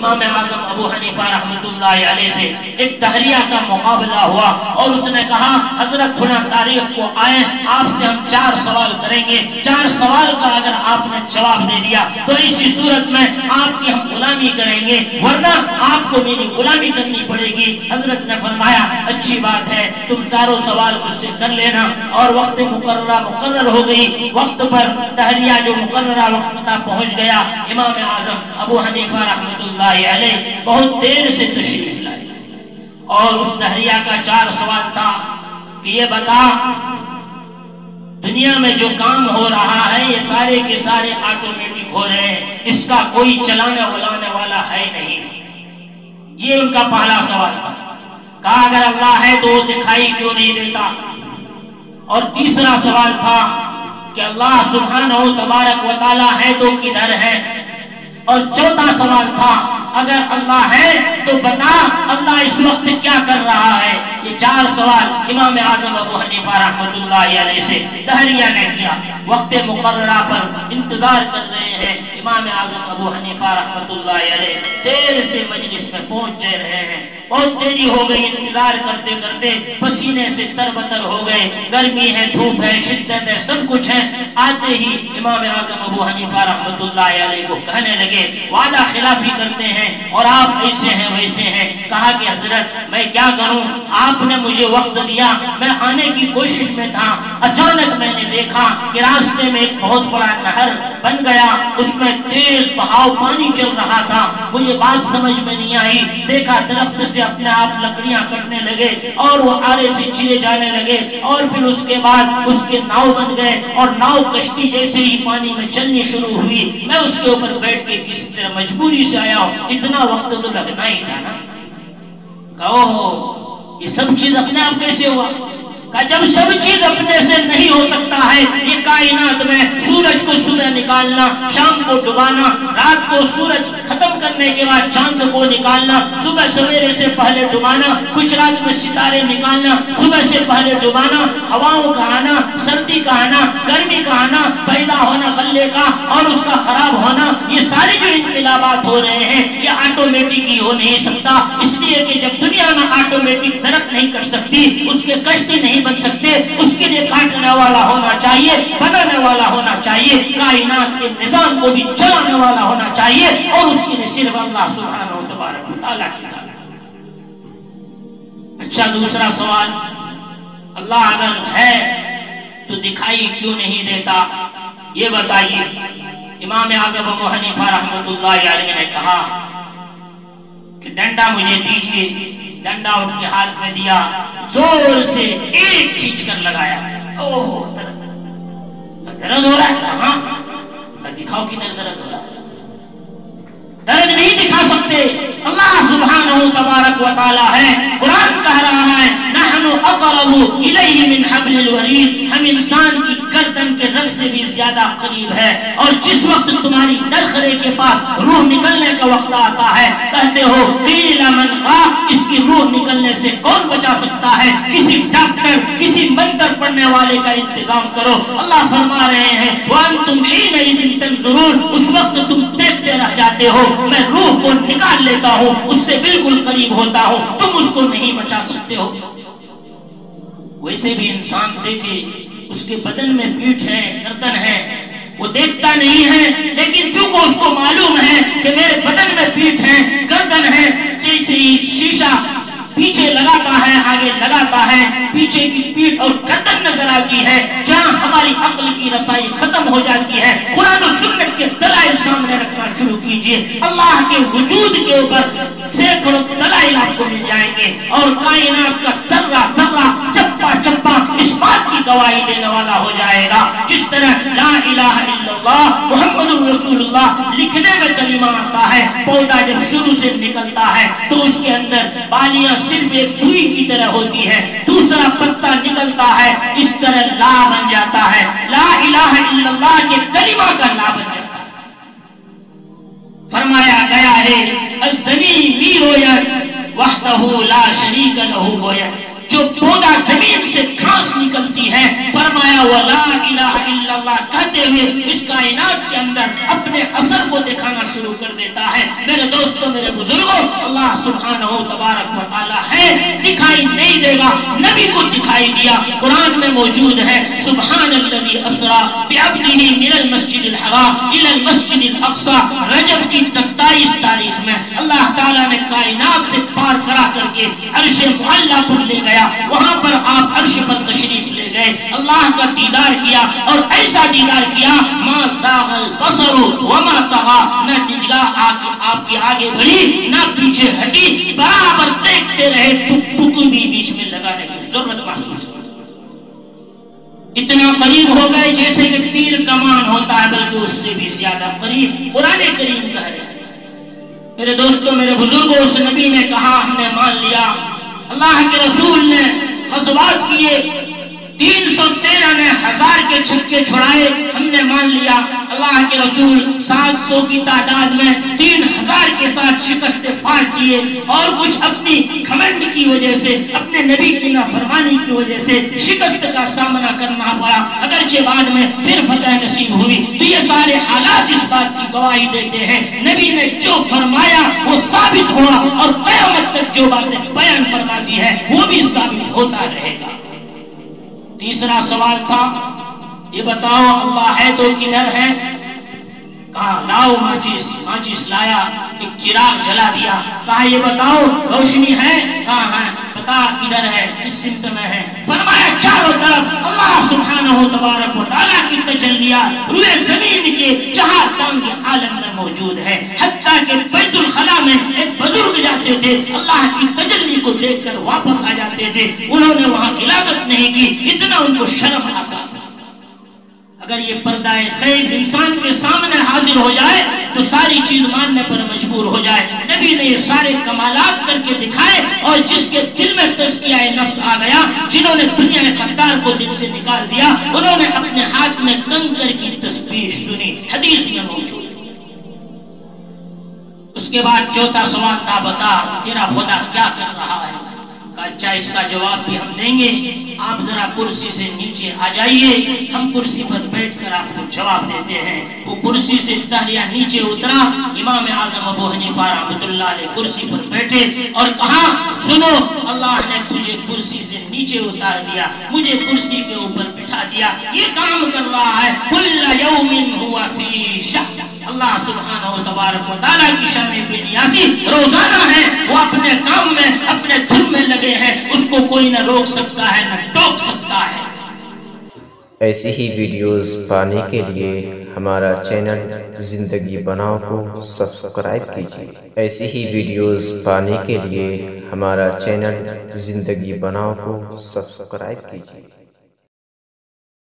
امام اعظم ابو حنیفہ رحمۃ اللہ علیہ سے ایک تحریہ کا مقابلہ ہوا اور اس نے کہا حضرت کھلا تاریخ کو آئے، آپ سے ہم 4 سوال کریں گے، 4 سوال کا اگر آپ نے جواب دے دیا تو اسی صورت میں آپ کی ہم غلامی کریں گے، ورنہ آپ کو میری غلامی کرنی پڑے گی۔ حضرت نے فرمایا اچھی بات ہے، تم 4 سوال مجھ سے کر لینا، اور وقت مقرر ہو گئی، وقت پر تحریہ جو مقررہ وقت تھا پہنچ گیا۔ امام اعظم ابو حنیفہ رحمۃ اللہ علیہ بہت دیر سے تشریف لائے اور اس تحریہ کا 4 سوال تھا کہ یہ بتا دنیا میں جو کام ہو رہا ہے یہ سارے کے سارے آٹومیٹک ہو رہے ہیں، اس کا کوئی چلانے ولانے والا ہے نہیں۔ یہ ان کا پہلا سوال تھا۔ کہا اگر اللہ ہے تو وہ دکھائی کیوں نہیں دیتا؟ اور تیسرا سوال تھا کہ اللہ سبحانہ و تبارک و تعالی ہے تو کدھر ہے؟ اور چوتھا سوال تھا اگر اللہ ہے تو بتا اللہ اس وقت کیا کر رہا ہے؟ یہ 4 سوال امام اعظم ابو حنیفہ رحمۃ اللہ علیہ سے تحریہ نے کیا۔ وقت مقررہ پر انتظار کر رہے ہیں، امام اعظم ابو حنیفہ رحمۃ اللہ علیہ دیر سے مجلس میں پہنچ رہے ہیں، بہت دیری ہو گئی، انتظار کرتے کرتے پسینے سے تربتر ہو گئے، گرمی ہے، دھوپ ہے، شدت ہے، سب کچھ ہے۔ آتے ہی امام اعظم ابو حنیفہ رحمۃ اللہ علیہ کو کہنے لگے وعدہ خلافی کرتے ہیں اور آپ ایسے ہیں ویسے ہیں۔ کہا کہ حضرت میں کیا کروں، آپ نے مجھے وقت دیا، میں آنے کی کوشش میں تھا، اچانک میں نے دیکھا کہ راستے میں ایک بہت بڑا نہر بن گیا، اس میں تیز بہاؤ پانی چل رہا تھا، مجھے بات سمجھ میں نہیں آئی، دیکھا درخت سے اپنے آپ لکڑیاں کٹنے لگے اور وہ آرے سے چلے جانے لگے، اور پھر اس کے بعد اس کے ناؤ بن گئے اور ناؤ کشتی جیسے ہی پانی میں چلنی شروع ہوئی، میں اس کے اوپر بیٹھ کے کس طرح مجبوری سے آیا ہوں، اتنا وقت تو لگنا ہی تھا نا۔ کہو یہ سب چیز اپنے آپ کیسے ہوا؟ کہ جب سب چیز اپنے سے نہیں ہو سکتا ہے، یہ کائنات میں سورج کو صبح نکالنا، شام کو ڈبانا، رات کو سورج ختم کرنے کے بعد چاند کو نکالنا، صبح سویرے سے پہلے ڈبانا، کچھ رات میں ستارے نکالنا، صبح سے پہلے ڈبانا، ہواؤں کا آنا، سردی کا آنا، گرمی کا آنا، پیدا ہونا غلے کا اور اس کا خراب ہونا، یہ سارے جو انقلابات ہو رہے ہیں یہ آٹومیٹک ہی ہو نہیں سکتا، اس لیے کہ جب دنیا میں آٹومیٹک درخت نہیں کر سکتی، اس کے کشتی نہیں بن سکتے، اس کے لیے کاٹنے والا ہونا چاہیے، بنانے والا ہونا چاہیے، کائنات کے نظام کو بھی چلانے والا ہونا چاہیے، اور اس کے لیے صرف اللہ سبحانہ و تبارک و تعالیٰ کی ذات۔ اچھا دوسرا سوال، اللہ اگر ہے تو دکھائی کیوں نہیں دیتا؟ یہ بتائیے۔ امام اعظم ابو حنیفہ رحمۃ اللہ علیہ نے کہا کہ ڈنڈا مجھے دیجئے، ڈنڈا ان کے ہاتھ میں دیا، زور سے ایک کھینچ کر لگایا، اوہ درد ہو رہا ہے؟ ہاں دکھاؤ کدھر درد ہو رہا ہے؟ درد نہیں دکھا سکتے، اللہ سبحانہ و تبارک و تعالی ہے، قرآن کہہ رہا ہے نحن اقرب الیہ من حبل الورید، ہم انسان کی گردن کے رگ سے بھی زیادہ قریب ہے، اور جس وقت تمہاری نرخرے کے پاس روح نکلنے کا وقت آتا ہے کہتے ہو قیل من راق، اس کی روح نکلنے سے کون بچا سکتا ہے؟ کسی ڈاکٹر کسی منتر پڑھنے والے کا انتظام کرو۔ اللہ فرما رہے ہیں وانتم حینئذ تنظرون، اس وقت تم دیکھتے رہ جاتے ہو، میں روح کو نکال لیتا ہوں، اس سے بالکل قریب ہوتا ہوں، تم اس کو نہیں بچا سکتے ہو۔ ویسے بھی انسان دیکھے اس کے بدن میں پیٹھ ہے، گردن ہے، وہ دیکھتا نہیں ہے، لیکن چونکہ اس کو معلوم ہے کہ میرے بدن میں پیٹھ ہے، گردن ہے، جیسے ہی شیشہ پیچھے لگاتا ہے، آگے لگاتا ہے، پیچھے کی پیٹھ اور گردن نظر آتی ہے، جہاں ہماری عقل کی رسائی ختم ہو جاتی ہے۔ قرآن و سنت کے دلائل سامنے رکھنا شروع کیجئے، اللہ کے وجود کے اوپر سینکڑوں دلائل آپ کو مل جائیں گے، اور کائنات کا ذرہ ذرہ چپا چپا اس بات کی گواہی دینے والا ہو جائے گا۔ جس طرح لا الہ الا اللہ محمد رسول اللہ لکھنے میں کلمہ آتا ہے، پودا جب شروع سے نکلتا ہے تو اس کے اندر بالیاں صرف ایک سوئی کی طرح ہوتی ہے، دوسرا پتا نکلتا ہے، اس طرح لا بن جاتا ہے، لا الہ الا اللہ کے کلمہ کا لا بن جاتا ہے۔ فرمایا گیا ہے الزمی می رویت وحدہ لا شریک لہ گویت، جو پودا زمین سے گھاس نکلتی ہے، فرمایا وَلَا إِلَهَ إِلَّا اللَّهُ کہتے ہوئے اس کائنات کے اندر اپنے اثر کو دکھانا شروع کر دیتا ہے۔ میرے دوستوں، میرے بزرگوں، اللہ سبحانہ تبارک و تعالی ہے، دکھائی نہیں دے گا، نبی کو دکھائی دیا، قرآن میں موجود ہے، سبحان الذی اسریٰ بعبدہ من المسجد الحرام الی المسجد الاقصی۔ رجب کی 27 تاریخ میں اللہ تعالیٰ نے کائنات سے پار کرا کر کے عرش معلیٰ پر لے گیا، وہاں پر آپ عرش پر تشریف لے گئے، اللہ کا دیدار کیا، اور ایسا دیدار کیا ما زاغ البصر وما طغیٰ، نہ نگاہ آپ کی آگے بڑھی نہ پیچھے ہٹی، برابر دیکھتے رہے، ٹک بھی بیچ میں لگانے کی ضرورت محسوس کی۔ اتنا قریب ہو گئے جیسے کہ تیر کمان ہوتا ہے، بلکہ اس سے بھی زیادہ قریب قرآن کریم کہہ رہے ہیں۔ میرے دوستوں، میرے بزرگوں، اس نبی نے کہا ہم نے مان لیا، اللہ کے رسول نے غزوات کیے، 313 نے 1000 کے چھکے چھڑائے، ہم نے مان لیا، اللہ کے رسول 700 کی تعداد میں 3000 کے ساتھ شکست فاش دیے، اور کچھ اپنی گھمنڈ کی وجہ سے، اپنے نبی کی نافرمانی کی وجہ سے شکست کا سامنا کرنا پڑا، اگرچہ بعد میں پھر فتح نصیب ہوئی۔ تو یہ سارے حالات اس بات کی گواہی دیتے ہیں نبی نے جو فرمایا وہ ثابت ہوا، اور قیامت تک جو باتیں بیان فرما دی ہے وہ بھی ثابت ہوتا رہے گا۔ تیسرا سوال تھا، یہ بتاؤ اللہ ہے تو کدھر ہے؟ کہا لاؤ ماچس، ماچس لایا، ایک چراغ جلا دیا، کہا یہ بتاؤ روشنی ہے؟ کہا ہے، بتا کدھر ہے، کس سمت میں ہے؟ فرمایا چاروں طرف اللہ سبحانہ تبارک و تعالیٰ کی تجلیات روئے زمین کے چہار تام کے عالم میں موجود ہے، حتیٰ کہ بیت الخلا میں ایک بزرگ جاتے تھے، اللہ کی تجلی کو دیکھ کر واپس آ جاتے تھے، انہوں نے وہاں غلاظت نہیں کی، اتنا ان کو شرف آتا تھا۔ اگر یہ پردہ غیب انسان کے سامنے حاضر ہو جائے تو ساری چیز ماننے پر مجبور ہو جائے۔ نبی نے یہ سارے کمالات کر کے دکھائے، اور جس کے دل میں تزکیہ نفس آ گیا، جنہوں نے دنیا خطار کو دل سے نکال دیا، انہوں نے اپنے ہاتھ میں کنکر کی تسبیح سنی، حدیث میں موجود۔ اس کے بعد چوتھا سوال تھا، بتا تیرا خدا کیا کر رہا ہے؟ اچھا، اس کا جواب بھی ہم دیں گے، آپ ذرا کرسی سے نیچے آ جائیے، ہم کرسی پر بیٹھ کر آپ کو جواب دیتے ہیں۔ وہ کرسی سے تہلیا نیچے اترا، امام اعظم ابو حنیفہ رحمۃ اللہ علیہ کرسی پر بیٹھے اور کہا سنو، اللہ نے تجھے کرسی سے نیچے اتار دیا، مجھے کرسی کے اوپر بٹھا دیا، یہ کام کر رہا ہے، کل یوم ہوا فی شأن، اللہ سبحانہ تبارک و تعالیٰ کی شان بے نیازی روزانہ ہے، وہ اپنے کام میں اپنے دھن میں لگے ہیں، اس کو کوئی نہ روک سکتا ہے نہ ٹوک سکتا ہے۔ ایسی ہی ویڈیوز پانے کے لیے ہمارا چینل زندگی بناؤ کو سبسکرائب کیجیے۔ ایسی ہی ویڈیوز پانے کے لیے ہمارا چینل زندگی بناؤ کو سبسکرائب کیجیے۔